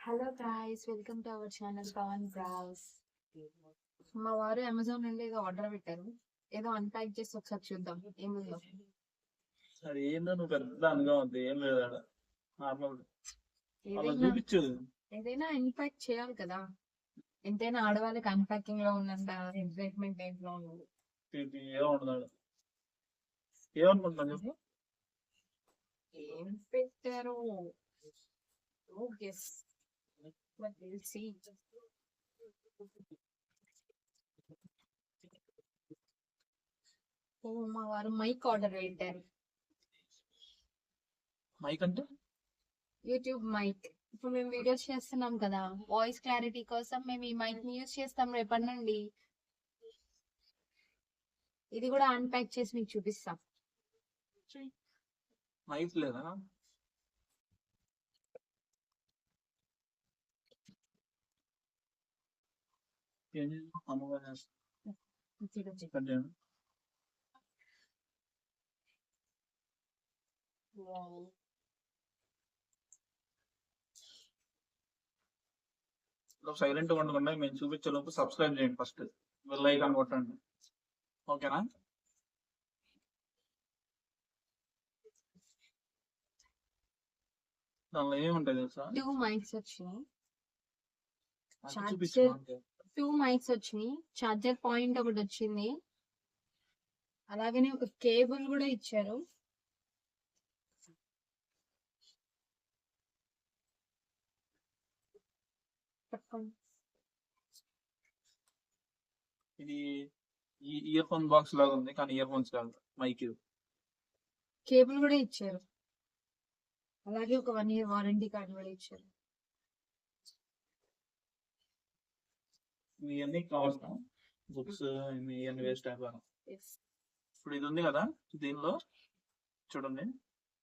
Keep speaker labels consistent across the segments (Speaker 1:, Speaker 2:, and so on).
Speaker 1: Hello guys, welcome to our channel Pavan Brows. మా వారు Amazon నుండి ఏదో ఆర్డర్ పెట్టారు. ఏదో అన్ప్యాక్ చేసి ఒకసారి చూద్దాం ఏముందో.
Speaker 2: అది ఏందో నువ్వు పెద్ద అనుగా ఉంది. ఏం లేదు ఆడ నార్మల్ అలా
Speaker 1: ఏదైనా
Speaker 2: చూపించు.
Speaker 1: ఏదైనా అన్ప్యాక్ చేయాలి కదా. ఎంతైనా ఆడవాళ్ళకి అన్ప్యాకింగ్ లో ఉన్నంత ఎగ్జైట్మెంట్ దేంట్లో ఉండదు.
Speaker 2: ఏమన్నాడు ఏమనుకుంటున్నాను చెప్పు.
Speaker 1: ఏం పెట్టారు? Guess but will see. Oh, మా వారు మైక్ ఆర్డర్ పెట్టారు.
Speaker 2: మైక్ అంటే
Speaker 1: యూట్యూబ్ మైక్. ఇప్పుడు మేము వీడియోస్ చేస్తున్నాం కదా, వాయిస్ క్లారిటీ కోసం మేము ఈ మైక్ ని యూజ్ చేస్తాం రేపటి నుండి. ఇది కూడా అన్ప్యాక్ చేసి మీకు చూపిస్తాం.
Speaker 2: మైక్ లేదా? ఏం చేస్తాం? అమ్మగా చేస్తాను. సైలెంట్ గా ఉండకుండా మేము చూపించే లోపు సబ్స్క్రైబ్ చేయండి. ఫస్ట్ బెల్ ఐకాన్ కొట్టండి. ఓకేనా? దానిలో ఏముంటాయి తెలుసా?
Speaker 1: టూ మైక్స్ వచ్చినాయి.
Speaker 2: అది చూపించు.
Speaker 1: టూ మైక్స్ వచ్చినాయి. చార్జర్ పాయింట్ ఒకటి వచ్చింది. అలాగనే ఒక కేబుల్ కూడా ఇచ్చారు.
Speaker 2: ఇది ఇయర్ ఫోన్ బాక్స్ లాగా ఉంది కానీ ఇయర్ ఫోన్స్ కాదు, మైక్.
Speaker 1: కేబుల్ కూడా ఇచ్చారు. అలాగే ఒక 1 year వారంటీ కార్డు కూడా ఇచ్చారు.
Speaker 2: ఇవన్నీ కావాల్సిన బుక్స్ ఇవన్నీ వేస్ట్ అయిపోయాను. ఇప్పుడు ఇది ఉంది కదా, దీనిలో చూడండి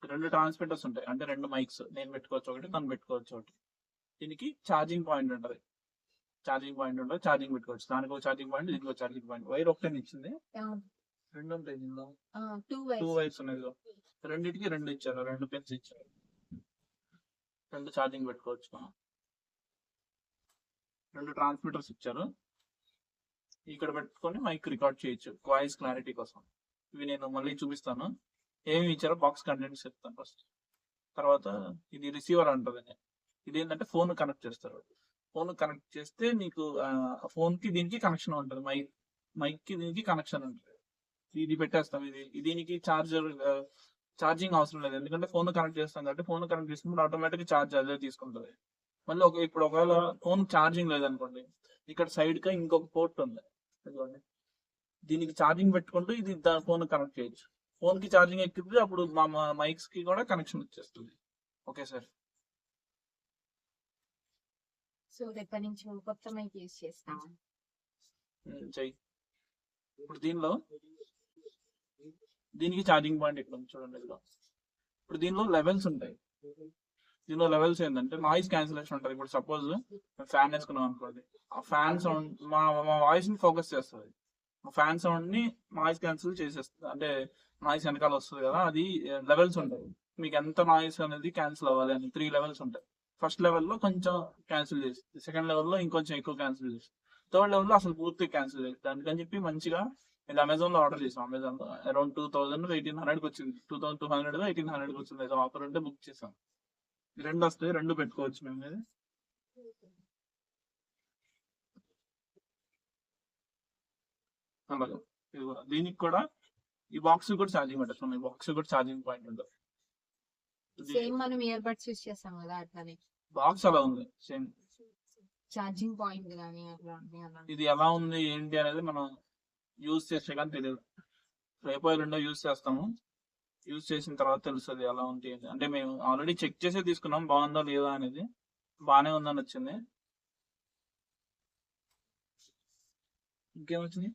Speaker 2: 2 ట్రాన్స్మిటర్స్ ఉంటాయి. అంటే 2 మైక్స్, నేను పెట్టుకోవచ్చు ఒకటి, తను పెట్టుకోవచ్చు ఒకటి. దీనికి ఛార్జింగ్ పాయింట్ ఉంటుంది. ఛార్జింగ్ పెట్టుకోవచ్చు. దానికి ఒక ఛార్జింగ్ పాయింట్, దీనికి ఒక ఛార్జింగ్ పాయింట్. వైర్ ఒకటే ఇచ్చింది. 2 ఉంటాయి దీనిలో. 2 వైర్స్ ఉన్నాయి. రెండింటికి 2 ఇచ్చారు, 2 పిన్స్ ఇచ్చారు. 2 ఛార్జింగ్ పెట్టుకోవచ్చు. 2 ట్రాన్స్మిటర్స్ ఇచ్చారు. ఇక్కడ పెట్టుకొని మైక్ రికార్డ్ చేయొచ్చు వాయిస్ క్లారిటీ కోసం. ఇవి నేను మళ్ళీ చూపిస్తాను. ఏమి ఇచ్చారో బాక్స్ కంటెంట్స్ చెప్తాను ఫస్ట్. తర్వాత ఇది రిసీవర్ అంటుంది. ఇది ఏంటంటే ఫోన్ కనెక్ట్ చేస్తారు. ఫోన్ కనెక్ట్ చేస్తే నీకు ఫోన్ కి దీనికి కనెక్షన్ ఉంటుంది. మైక్ కి దీనికి కనెక్షన్ ఉంటుంది. ఇది పెట్టేస్తాం. దీనికి ఛార్జింగ్ అవసరం లేదు, ఎందుకంటే ఫోన్ కనెక్ట్ చేస్తాం కాబట్టి. ఫోన్ కనెక్ట్ చేసినప్పుడు ఆటోమేటిక్ ఛార్జ్ అదే తీసుకుంటుంది. మళ్ళీ ఇప్పుడు ఒకవేళ ఫోన్ ఛార్జింగ్ లేదనుకోండి, ఇక్కడ సైడ్ గా ఇంకొక పోర్ట్ ఉంది. దీనికి ఛార్జింగ్ పెట్టుకుంటూ ఇది ఫోన్ కనెక్ట్ చేయొచ్చు. ఫోన్ కి ఛార్జింగ్ ఎక్కితే అప్పుడు మా మైక్స్ కి కూడా కనెక్షన్ వచ్చేస్తుంది. Okay sir.
Speaker 1: సో రేపటి నుంచి కొత్త మైక్ యూజ్ చేస్తాం.
Speaker 2: చెయ్యి. ఇప్పుడు దీనికి ఛార్జింగ్ పాయింట్ ఇక్కడ చూడండి. ఇప్పుడు దీనిలో లెవెల్స్ ఉంటాయి. దీనిలో లెవెల్స్ ఏంటంటే నాయిస్ క్యాన్సిలేషన్ ఉంటుంది. ఇప్పుడు సపోజ్ ఫ్యాన్ వేసుకున్నాం అనుకోండి, ఆ ఫ్యాన్ సౌండ్ మా వాయిస్ ని ఫోకస్ చేస్తుంది. ఫ్యాన్ సౌండ్ ని నాయిస్ క్యాన్సిల్ చేసేస్తుంది. అంటే నాయిస్ వెనకాల వస్తుంది కదా, అది లెవెల్స్ ఉంటాయి. మీకు ఎంత నాయిస్ అనేది క్యాన్సిల్ అవ్వాలి అని 3 లెవెల్స్ ఉంటాయి. ఫస్ట్ లెవెల్లో కొంచెం క్యాన్సిల్ చేస్తుంది, సెకండ్ లెవెల్లో ఇంకొంచెం ఎక్కువ క్యాన్సిల్ చేస్తుంది, థర్డ్ లెవెల్లో అసలు పూర్తిగా క్యాన్సిల్ చేస్తుంది. దానికని చెప్పి మంచిగా ఇది అమెజాన్ లో ఆర్డర్ చేసాం. అమెజాన్ లో అరౌండ్ 2000-1800 వచ్చింది. 2200-1800 వచ్చింది. ఏదో ఆఫర్ ఉంటే బుక్ చేసాం. 2 వస్తాయి, 2 పెట్టుకోవచ్చు మేము. అలాగే దీనికి కూడా ఈ బాక్స్ కూడా ఛార్జింగ్ పెట్టచ్చు. ఈ బాక్స్ కూడా ఛార్జింగ్ పాయింట్ ఉంటుంది.
Speaker 1: సేమ్ మనం ఇయర్ బడ్స్ యూజ్ చేస్తాం కదా, అట్లానే
Speaker 2: బాక్స్ అలా ఉంది సేమ్.
Speaker 1: ఛార్జింగ్ పాయింట్ కానీ
Speaker 2: ఇది ఎలా ఉంది ఏంటి అనేది మనం యూజ్ చేస్తే కానీ తెలియదు. రేపు 2 యూజ్ చేస్తాము. యూజ్ చేసిన తర్వాత తెలుస్తుంది ఎలా ఉంది. అంటే మేము ఆల్రెడీ చెక్ చేసే తీసుకున్నాం, బాగుందా లేదా అనేది. బాగానే ఉందని వచ్చింది. ఇంకేమొచ్చింది?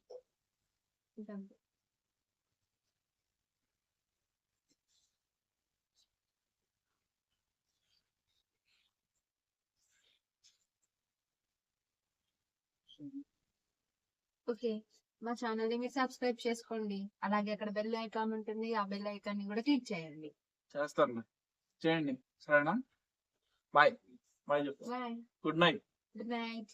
Speaker 1: ఓకే, మా ఛానల్ ని మీరు సబ్స్క్రైబ్ చేసుకోండి. అలాగే అక్కడ బెల్ ఐకాన్ ఉంటుంది, ఆ బెల్ ఐకాన్ ని కూడా క్లిక్ చేయండి.
Speaker 2: చేస్తారు, చేయండి. సరేనా? బాయ్. బాయ్ చెప్పు.
Speaker 1: Bye.
Speaker 2: Good night.
Speaker 1: Good night.